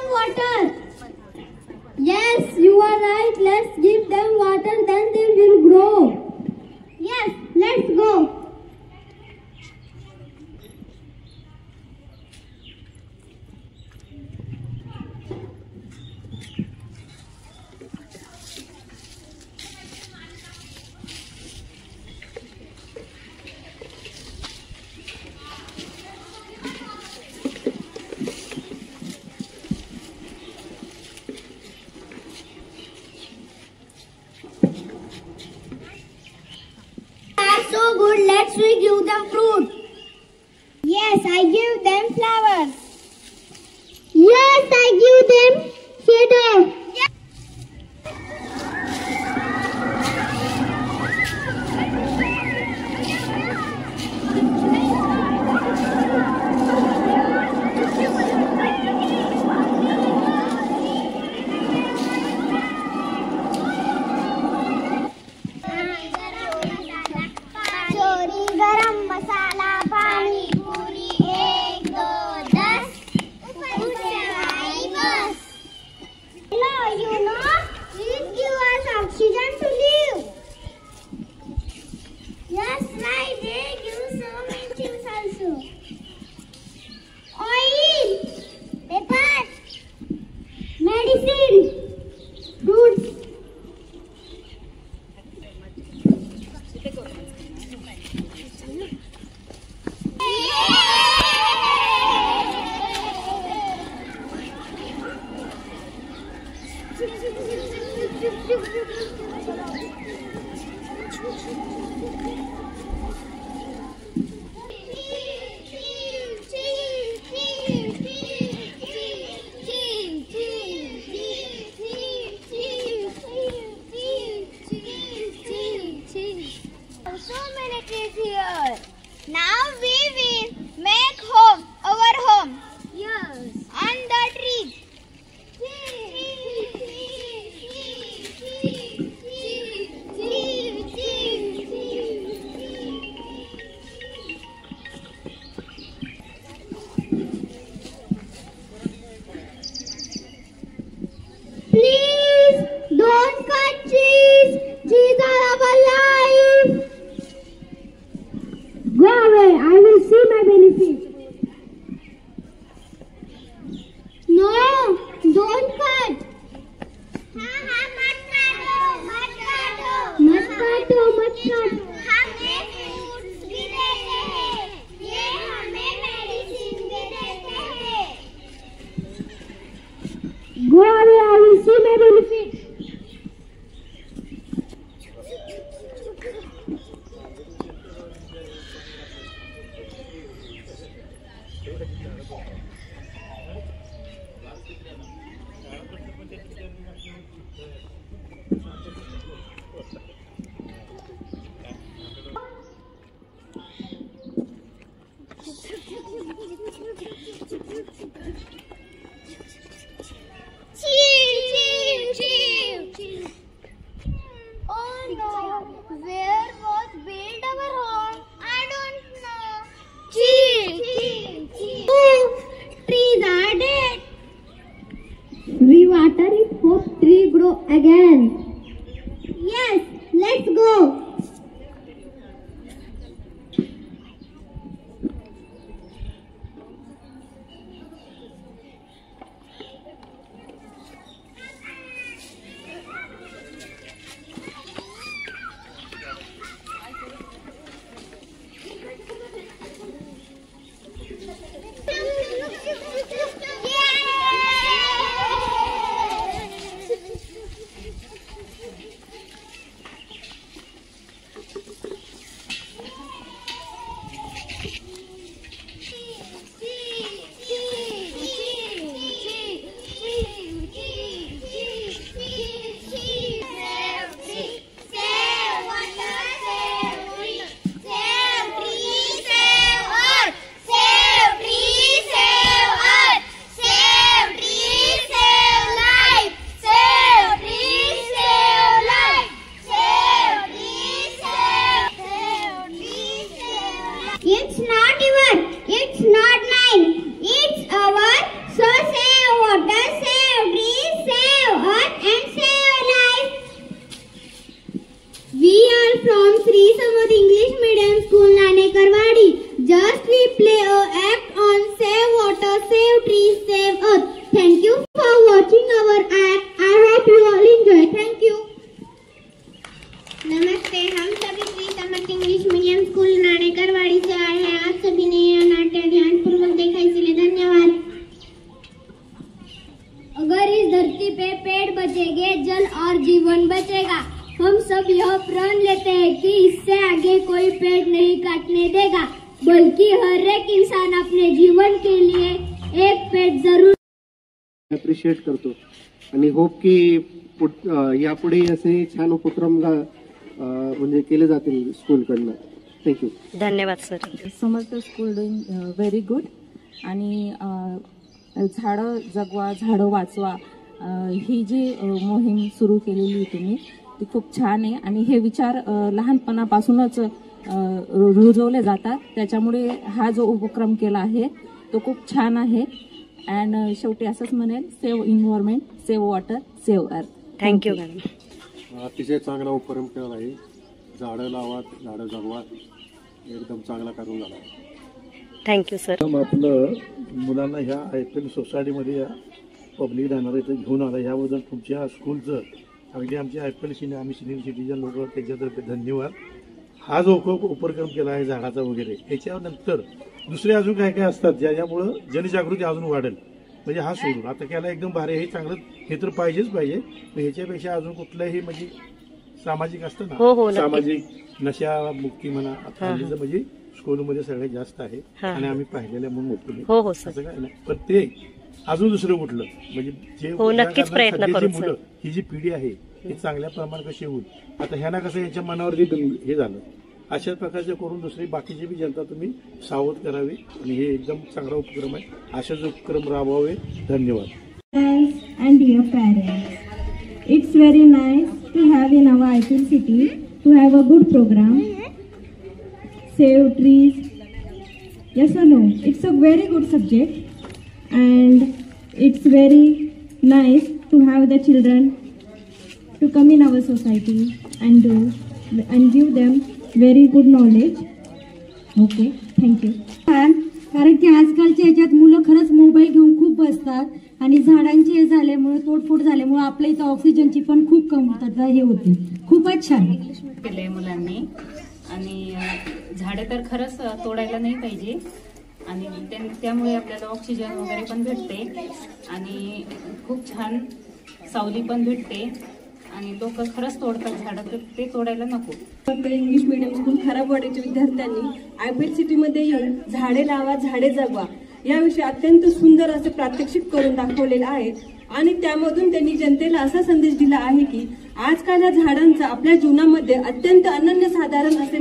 them water. Yes, you are right. Let's give them water, then they will grow. Yes, let's go. So good, let's we give them fruit. Yes, I give them flowers. Yes, I give them shadow. Yes. गरम मसाला पानी पूरी 1 2 10 बस. Hello, you know, please give us oxygen to live. Yes, right. They give so many things also. Oil, paper, medicine, fruits. So many trees here. Now we will make home, our home. Yes. On the tree. Please don't cut trees. Trees are our life. Go away. I will see my benefit. No, don't cut. मत काटो. हमें fruits भी देते हैं. ये हमें medicine भी देते हैं. Go away. I will see my benefit. Oh no, where was built our home? I don't know. Oh, trees are dead. We water it, hope tree grow again. Yes, let's go. play a act on save water, save trees, save earth. Thank you for watching our act. I hope you all enjoy. Thank you. नमस्ते, हम सभी Shri Samarth English medium school नानेकरवाड़ी से आए हैं। आप सभी ने यह नाट्य ध्यानपूर्वक देखा, इसलिए धन्यवाद। अगर इस धरती पे पेड़ बचेंगे, जल और जीवन बचेगा। हम सब यह प्रण लेते हैं कि इससे आगे कोई पेड़ नहीं काटने देगा, बल्कि हर एक इंसान अपने जीवन के लिए एक पेड़ जरूर अप्रिशिएट करतो आणि होप की यापुढे असे छान उपक्रम म्हणजे केले जातील स्कूलकडनं। थँक्यू। धन्यवाद सर। समर्थ स्कूल डुईंग व्हेरी गुड आणि झाडं जगवा झाडं वाचवा ही जी मोहीम सुरू केलेली तुम्ही ती खूप छान आहे आणि हे विचार लहानपणापासूनच रुजवले जातात, त्याच्यामुळे हा जो उपक्रम केला आहे तो खूप छान आहे। अँड शेवटी असंच म्हणेल, save environment, save water, save earth. Thank you madam. अतिशय चांगला उपक्रम केला आहे। झाडं लावा, झाडं जगवा, एकदम चांगला करून झाला। Thank you sir. आपलं मुलांना ह्या IPL सोसायटीमध्ये या पब्लिक राहणार इथं घेऊन आला, याबद्दल तुमच्या स्कूलचं अगदी आमच्या IPL आम्ही सिनियर सिटीजन लोक त्याच्यातर्फे धन्यवाद। हा जो उपक्रम केला आहे झाडाचा वगैरे, याच्यानंतर दुसरे अजून काय काय असतात ज्यामुळं जनजागृती अजून वाढेल, म्हणजे हा सोडून आता केला एकदम भारी, हे चांगलं, हे तर पाहिजेच पाहिजे। ह्याच्यापेक्षा अजून कुठलंही म्हणजे सामाजिक असतं ना, सामाजिक नशा मुक्ती म्हणा, म्हणजे स्कूलमध्ये सगळ्यात जास्त आहे आणि आम्ही पाहिलेल्या म्हणून मोठे असं काय नाही, पण ते अजून दुसरं कुठलं म्हणजे जे नक्कीच प्रयत्न करू मुलं, ही जी पिढी आहे ही चांगल्या प्रमाणात कशी होईल, आता ह्यांना कसं यांच्या मनावरती हे झालं, अशा प्रकारचे करून दुसरी बाकीची बी जनता तुम्ही सावध करावी आणि हे एकदम चांगला उपक्रम आहे, असेच उपक्रम राबवावे। धन्यवाद। And dear parents, it's very nice to have in our IPL city to have a good program. Save trees. Yes or no? It's a very good subject, and it's very nice to have the children to come in our society and give them very good knowledge. Okay, thank you. कारण की आजकालच्या याच्यात मुलं खरंच mobile घेऊन खूप बसतात आणि झाडांची हे झाल्यामुळे, तोडफोड झाल्यामुळे आपल्या इथं ऑक्सिजनची पण खूप कमतरता हे होते। खूपच छान केलंय मुलांनी आणि झाडे तर खरंच तोडायला नाही पाहिजे आणि त्यामुळे आपल्याला ऑक्सिजन वगैरे पण भेटते आणि खूप छान सावली पण भेटते आणि लोक खरंच तोडतात झाडं, तर ते तोडायला नको। इंग्लिश मीडियम स्कूल खाराबवाडीच्या विद्यार्थ्यांनी IPL सिटीमध्ये येऊन झाडे लावा, झाडे जगवा याविषयी अत्यंत सुंदर असे प्रात्यक्षिक करून दाखवलेलं आहे आणि त्यामधून त्यांनी जनतेला असा संदेश दिला आहे की आजकाल या झाडांचा आपल्या जीवनामध्ये अत्यंत अनन्यसाधारण असे